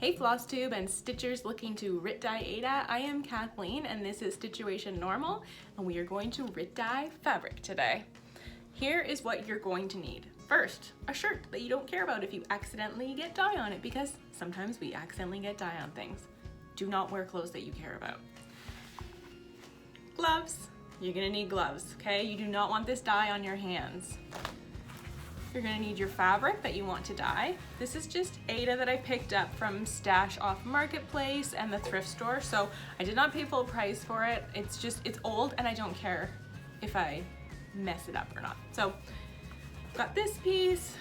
Hey FlossTube and stitchers looking to Rit Dye Aida, I am Kathleen and this is StitchuationNormal and we are going to Rit Dye fabric today. Here is what you're going to need. First, a shirt that you don't care about if you accidentally get dye on it, because sometimes we accidentally get dye on things. Do not wear clothes that you care about. Gloves. You're gonna need gloves, okay? You do not want this dye on your hands. You're gonna need your fabric that you want to dye. This is just Aida that I picked up from Stash off Marketplace and the thrift store, so I did not pay full price for it. It's old and I don't care if I mess it up or not. So I've got this piece,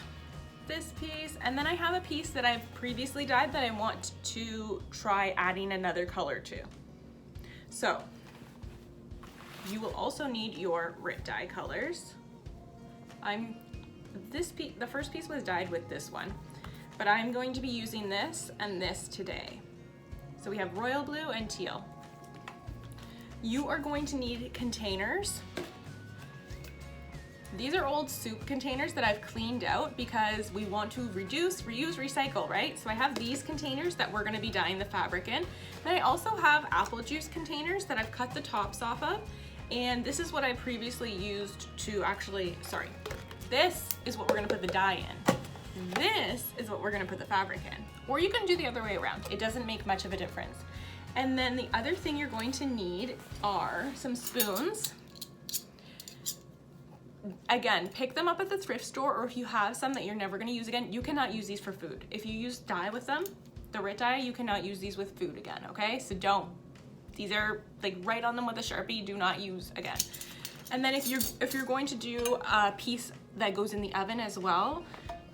and then I have a piece that I've previously dyed that I want to try adding another color to. So you will also need your Rit Dye colors. The first piece was dyed with this one, but I'm going to be using this and this today. So we have royal blue and teal. You are going to need containers. These are old soup containers that I've cleaned out because we want to reduce, reuse, recycle, right? So I have these containers that we're gonna be dyeing the fabric in. Then I also have apple juice containers that I've cut the tops off of. And this is what I previously used to this is what we're gonna put the dye in. This is what we're gonna put the fabric in. Or you can do the other way around. It doesn't make much of a difference. And then the other thing you're going to need are some spoons. Again, pick them up at the thrift store, or if you have some that you're never gonna use again, you cannot use these for food. If you use dye with them, the Rit Dye, you cannot use these with food again, okay? So don't. These are like right on them with a Sharpie, do not use again. And then if you're going to do a piece that goes in the oven as well,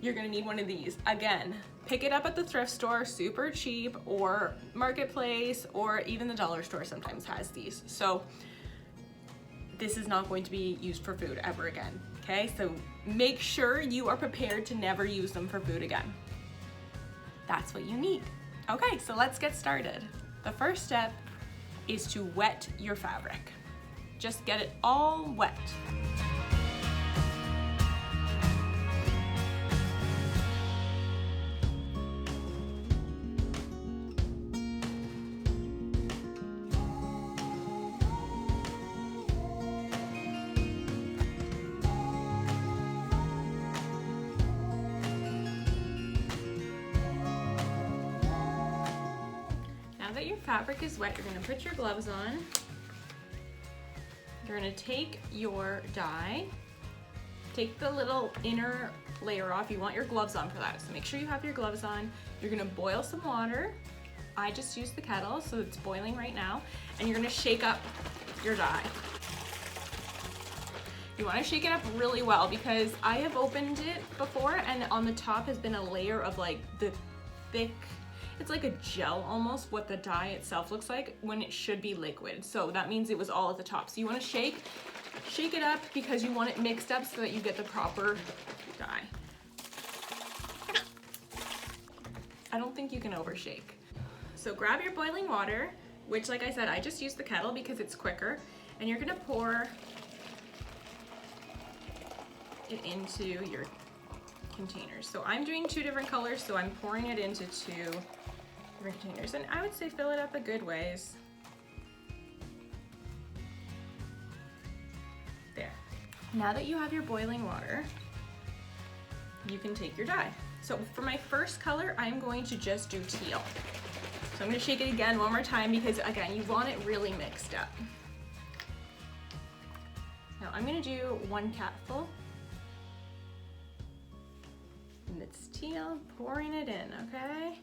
you're gonna need one of these. Again, pick it up at the thrift store, super cheap, or Marketplace, or even the dollar store sometimes has these. So this is not going to be used for food ever again, okay? So make sure you are prepared to never use them for food again. That's what you need. Okay, so let's get started. The first step is to wet your fabric. Just get it all wet. Now that your fabric is wet, you're gonna put your gloves on. You're gonna take your dye, take the little inner layer off. You want your gloves on for that, so make sure you have your gloves on. You're gonna boil some water. I just used the kettle, so it's boiling right now. And you're gonna shake up your dye. You wanna shake it up really well because I have opened it before and on the top has been a layer of like the thick, it's like a gel almost, what the dye itself looks like when it should be liquid. So that means it was all at the top. So you wanna shake it up because you want it mixed up so that you get the proper dye. I don't think you can overshake. So grab your boiling water, which like I said, I just used the kettle because it's quicker, and you're gonna pour it into your containers. So I'm doing 2 different colors, so I'm pouring it into 2 different containers, and I would say fill it up a good ways. There. Now that you have your boiling water, you can take your dye. So for my first color, I'm going to just do teal. So I'm gonna shake it again one more time because again, you want it really mixed up. Now I'm gonna do 1 capful. And it's teal, pouring it in, okay?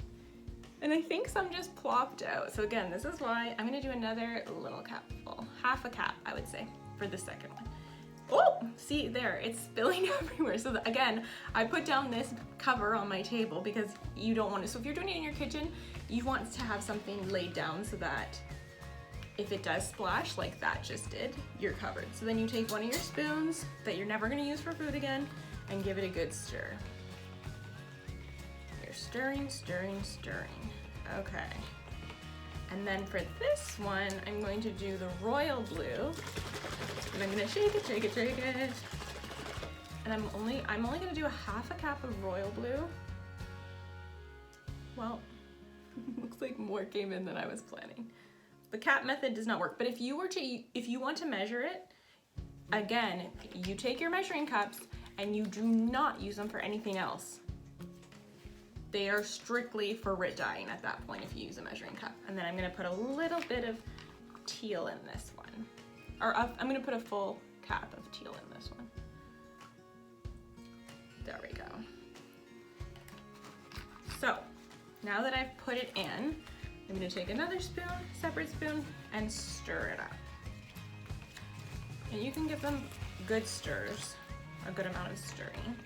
And I think some just plopped out. So again, this is why I'm gonna do another little capful, half a cap, I would say, for the second one. Oh, see there, it's spilling everywhere. So again, I put down this cover on my table because you don't want to, so if you're doing it in your kitchen, you want to have something laid down so that if it does splash like that just did, you're covered. So then you take one of your spoons that you're never gonna use for food again and give it a good stir. Stirring, stirring, stirring. Okay. And then for this one, I'm going to do the royal blue. And I'm gonna shake it, shake it, shake it. And I'm only gonna do a half a cap of royal blue. Well, Looks like more came in than I was planning. The cap method does not work, but if you want to measure it, again, you take your measuring cups and you do not use them for anything else. They are strictly for Rit dyeing at that point if you use a measuring cup. And then I'm gonna put a little bit of teal in this one. Or I'm gonna put a full cap of teal in this one. There we go. So, now that I've put it in, I'm gonna take another spoon, separate spoon, and stir it up. And you can give them good stirs, a good amount of stirring.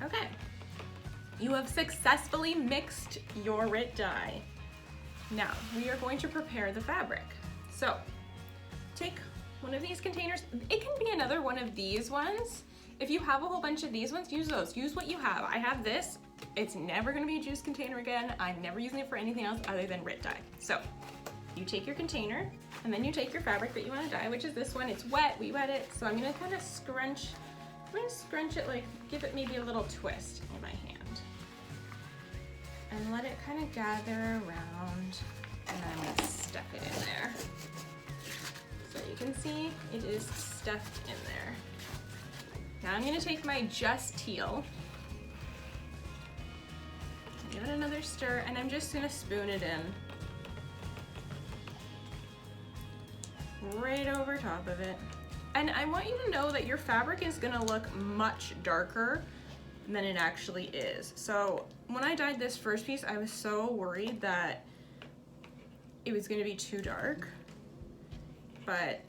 Okay, you have successfully mixed your Rit dye. Now, we are going to prepare the fabric. So, take one of these containers. It can be another one of these ones. If you have a whole bunch of these ones, use those. Use what you have. I have this. It's never gonna be a juice container again. I'm never using it for anything else other than Rit dye. So, you take your container, and then you take your fabric that you wanna dye, which is this one. It's wet, we wet it. So I'm gonna kind of scrunch it, like, give it maybe a little twist in my hand. And let it kind of gather around, and I'm gonna stuff it in there. So you can see it is stuffed in there. Now I'm gonna take my Just Teal, give it another stir, and I'm just gonna spoon it in. Right over top of it. And I want you to know that your fabric is gonna look much darker than it actually is. So when I dyed this first piece, I was so worried that it was gonna be too dark, but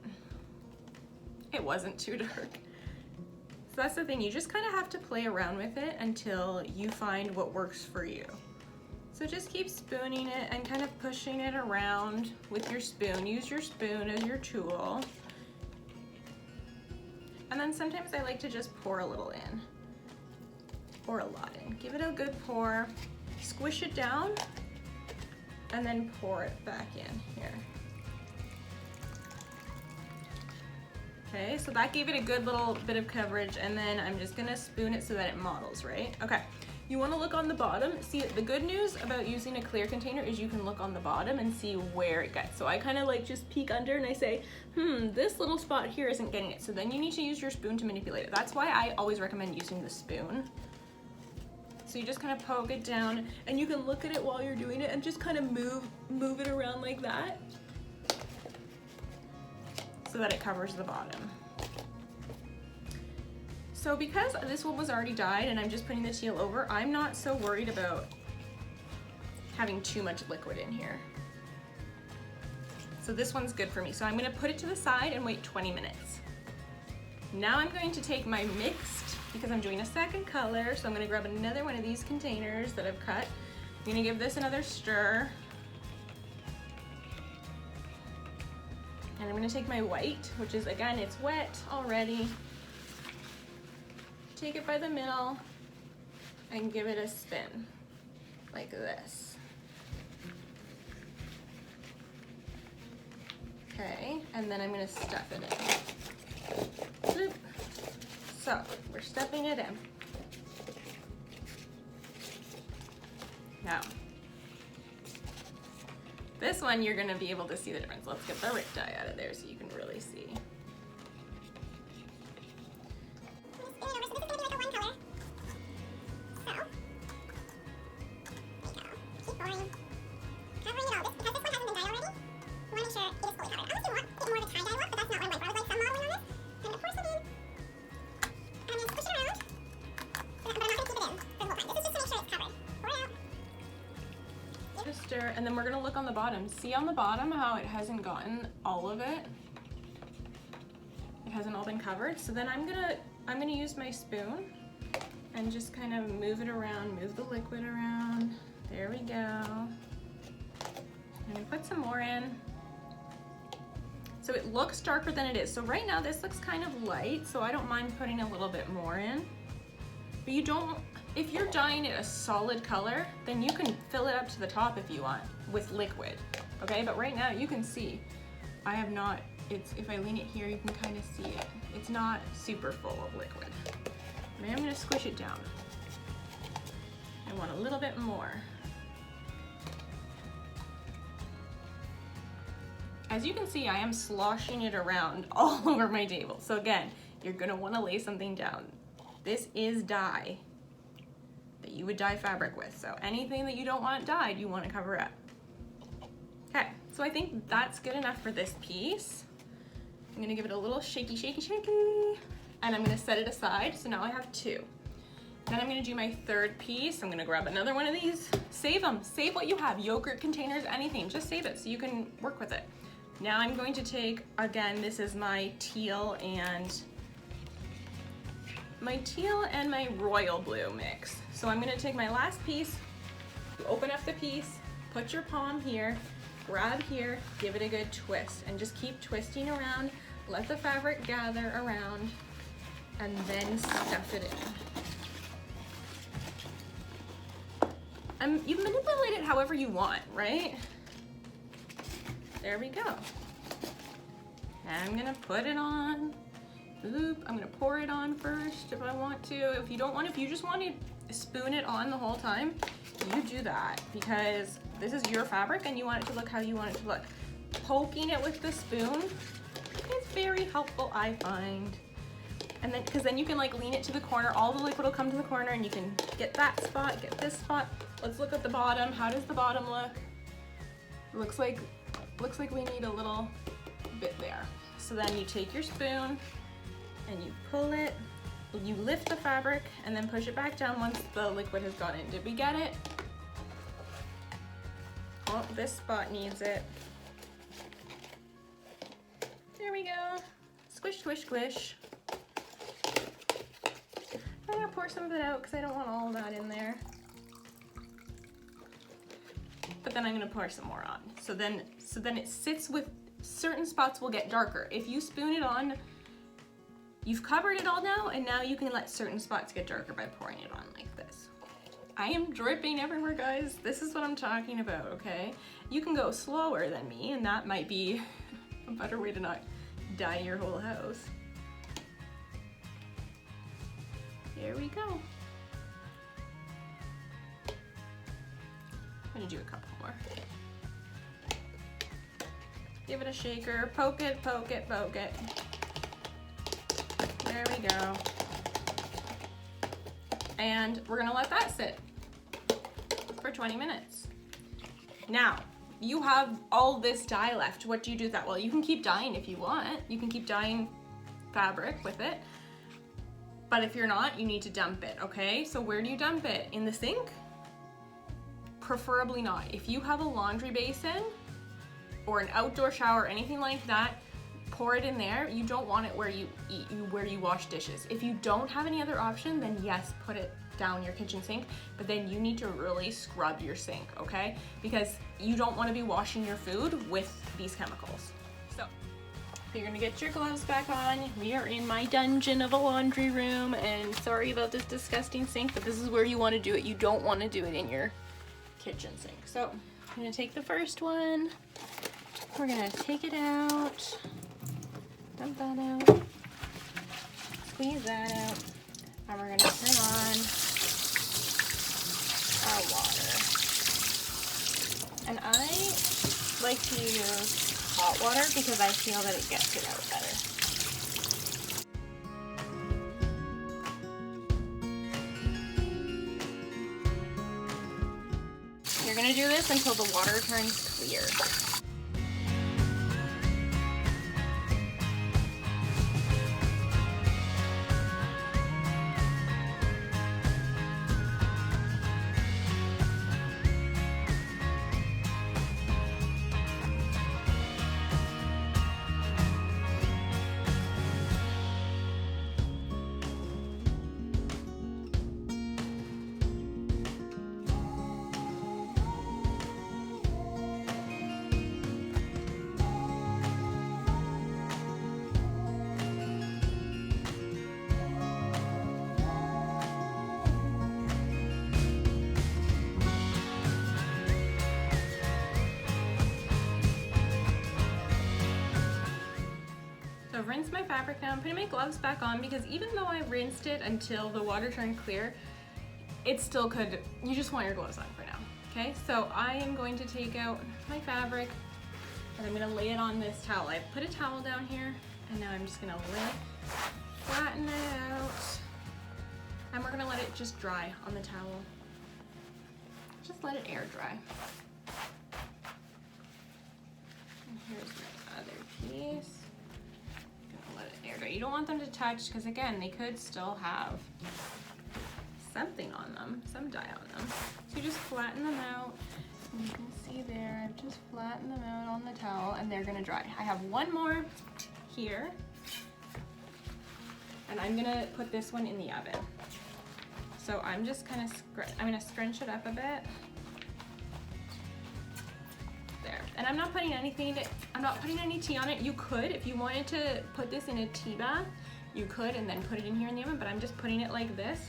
it wasn't too dark. So that's the thing, you just kind of have to play around with it until you find what works for you. So just keep spooning it and kind of pushing it around with your spoon. Use your spoon as your tool. And then sometimes I like to just pour a little in, or a lot in. Give it a good pour, squish it down, and then pour it back in here. Okay, so that gave it a good little bit of coverage, and then I'm just gonna spoon it so that it models, right? Okay, you wanna look on the bottom. See, the good news about using a clear container is you can look on the bottom and see where it gets. So I kind of like just peek under and I say, this little spot here isn't getting it. So then you need to use your spoon to manipulate it. That's why I always recommend using the spoon. So you just kind of poke it down, and you can look at it while you're doing it and just kind of move it around like that, so that it covers the bottom. So because this one was already dyed and I'm just putting the teal over, I'm not so worried about having too much liquid in here. So this one's good for me. So I'm gonna put it to the side and wait 20 minutes. Now I'm going to take my mixed, because I'm doing a second color, so I'm gonna grab another one of these containers that I've cut. I'm gonna give this another stir. And I'm gonna take my white, which is, again, it's wet already. Take it by the middle and give it a spin, like this. Okay, and then I'm gonna stuff it in. Bloop. So, we're stuffing it in. Now, this one you're gonna be able to see the difference. Let's get the Rit dye out of there so you can really see. And then we're gonna look on the bottom. See on the bottom how it hasn't gotten all of it? It hasn't all been covered. So then I'm gonna use my spoon and just kind of move it around, move the liquid around. There we go. I'm gonna put some more in. So it looks darker than it is. So right now this looks kind of light, so I don't mind putting a little bit more in. But you don't, if you're dyeing it a solid color, then you can fill it up to the top if you want with liquid, okay? But right now you can see, I have not, if I lean it here, you can kind of see it. It's not super full of liquid. I mean, I'm gonna squish it down. I want a little bit more. As you can see, I am sloshing it around all over my table. So again, you're gonna wanna lay something down. This is dye that you would dye fabric with. So anything that you don't want dyed, you wanna cover up. Okay, so I think that's good enough for this piece. I'm gonna give it a little shaky, shaky, shaky, and I'm gonna set it aside. So now I have 2. Then I'm gonna do my 3rd piece. I'm gonna grab another one of these. Save them, save what you have, yogurt containers, anything, just save it so you can work with it. Now I'm going to take, again, this is my teal and my royal blue mix. So I'm gonna take my last piece, open up the piece, put your palm here, grab here, give it a good twist, and just keep twisting around, let the fabric gather around, and then stuff it in. You manipulate it however you want, right? There we go. I'm gonna put it on. Oop, I'm gonna pour it on first if I want to. If you don't want, if you just want to spoon it on the whole time, you do that, because this is your fabric and you want it to look how you want it to look. Poking it with the spoon is very helpful, I find. And then, because then you can like lean it to the corner, all the liquid will come to the corner and you can get that spot, get this spot. Let's look at the bottom. How does the bottom look? Looks like we need a little bit there. So then you take your spoon and you pull it, you lift the fabric and then push it back down once the liquid has gone in. Did we get it? Oh, this spot needs it. There we go. Squish, squish, squish. I'm gonna pour some of it out because I don't want all of that in there. But then I'm gonna pour some more on. So then it sits with, certain spots will get darker. If you spoon it on, you've covered it all now, and now you can let certain spots get darker by pouring it on like this. I am dripping everywhere, guys. This is what I'm talking about, okay? You can go slower than me, and that might be a better way to not dye your whole house. There we go. I'm gonna do a couple more. Give it a shaker, poke it, poke it, poke it. There we go. And we're gonna let that sit for 20 minutes. Now, you have all this dye left. What do you do with that? Well, you can keep dyeing if you want. You can keep dyeing fabric with it. But if you're not, you need to dump it, okay? So where do you dump it? In the sink? Preferably not. If you have a laundry basin or an outdoor shower, anything like that, pour it in there. You don't want it where you eat, where you wash dishes. If you don't have any other option, then yes, put it down your kitchen sink, but then you need to really scrub your sink, okay? Because you don't want to be washing your food with these chemicals. So you're gonna get your gloves back on. We are in my dungeon of a laundry room, and sorry about this disgusting sink, but this is where you want to do it. You don't want to do it in your kitchen sink. So I'm gonna take the first one. We're gonna take it out. Dump that out. Squeeze that out. And we're gonna turn on our water. And I like to use hot water because I feel that it gets it out better. You're gonna do this until the water turns clear. So I've rinsed my fabric now. I'm putting my gloves back on because even though I rinsed it until the water turned clear, it still could, you just want your gloves on for now, okay? So I am going to take out my fabric And I'm gonna lay it on this towel. I put a towel down here, and now I'm just gonna flatten it out. And we're gonna let it just dry on the towel. Just let it air dry. And here's my other piece. Gonna let it air dry. You don't want them to touch, because again, they could still have something on them, some dye on them. So you just flatten them out. And you can see there, I've just flattened them out on the towel, and they're gonna dry. I have one more here, and I'm gonna put this one in the oven. So I'm just kind of, I'm gonna scrunch it up a bit. There, and I'm not putting anything in it, I'm not putting any tea on it. You could, if you wanted to put this in a tea bath, you could, and then put it in here in the oven, but I'm just putting it like this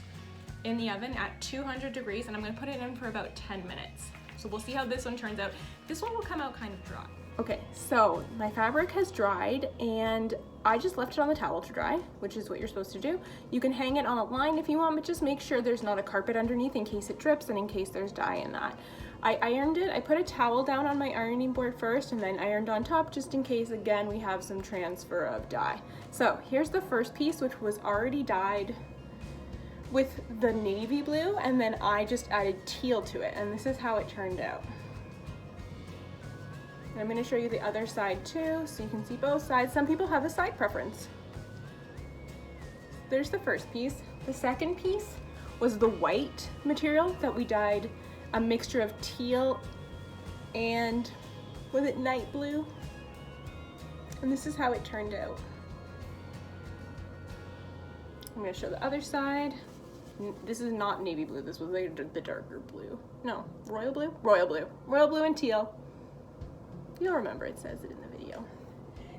in the oven at 200 degrees, and I'm gonna put it in for about 10 minutes. So we'll see how this one turns out. This one will come out kind of dry. Okay, so my fabric has dried, and I just left it on the towel to dry, which is what you're supposed to do. You can hang it on a line if you want, but just make sure there's not a carpet underneath in case it drips and in case there's dye in that. I ironed it. I put a towel down on my ironing board first and then ironed on top just in case, again, we have some transfer of dye. So here's the first piece, which was already dyed with the navy blue, and then I just added teal to it, and this is how it turned out. And I'm going to show you the other side too, so you can see both sides. Some people have a side preference. There's the first piece. The second piece was the white material that we dyed a mixture of teal and, was it night blue? And this is how it turned out. I'm going to show the other side. This is not navy blue, this was like the darker blue. No, royal blue? Royal blue. Royal blue and teal. You'll remember, it says it in the video.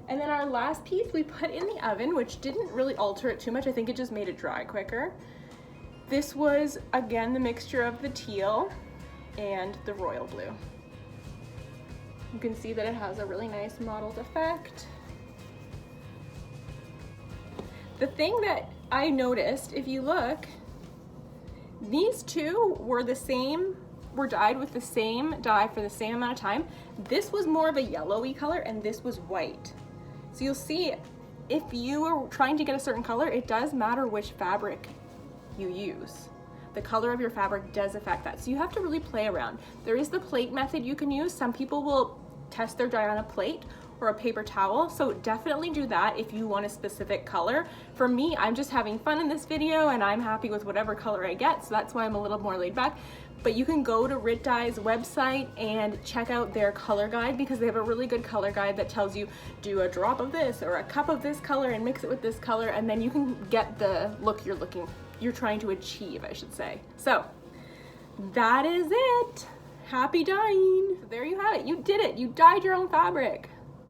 And then our last piece we put in the oven, which didn't really alter it too much. I think it just made it dry quicker. This was, again, the mixture of the teal and the royal blue. You can see that it has a really nice mottled effect. The thing that I noticed, if you look, these two were the same, were dyed with the same dye for the same amount of time. This was more of a yellowy color and this was white. So you'll see, if you are trying to get a certain color, it does matter which fabric you use. The color of your fabric does affect that. So you have to really play around. There is the plate method you can use. Some people will test their dye on a plate or a paper towel. So definitely do that if you want a specific color. For me, I'm just having fun in this video and I'm happy with whatever color I get. So that's why I'm a little more laid back. But you can go to Rit Dye's website and check out their color guide, because they have a really good color guide that tells you do a drop of this or a cup of this color and mix it with this color, and then you can get the look you're trying to achieve, I should say. So that is it. Happy dyeing. So there you have it. You did it. You dyed your own fabric.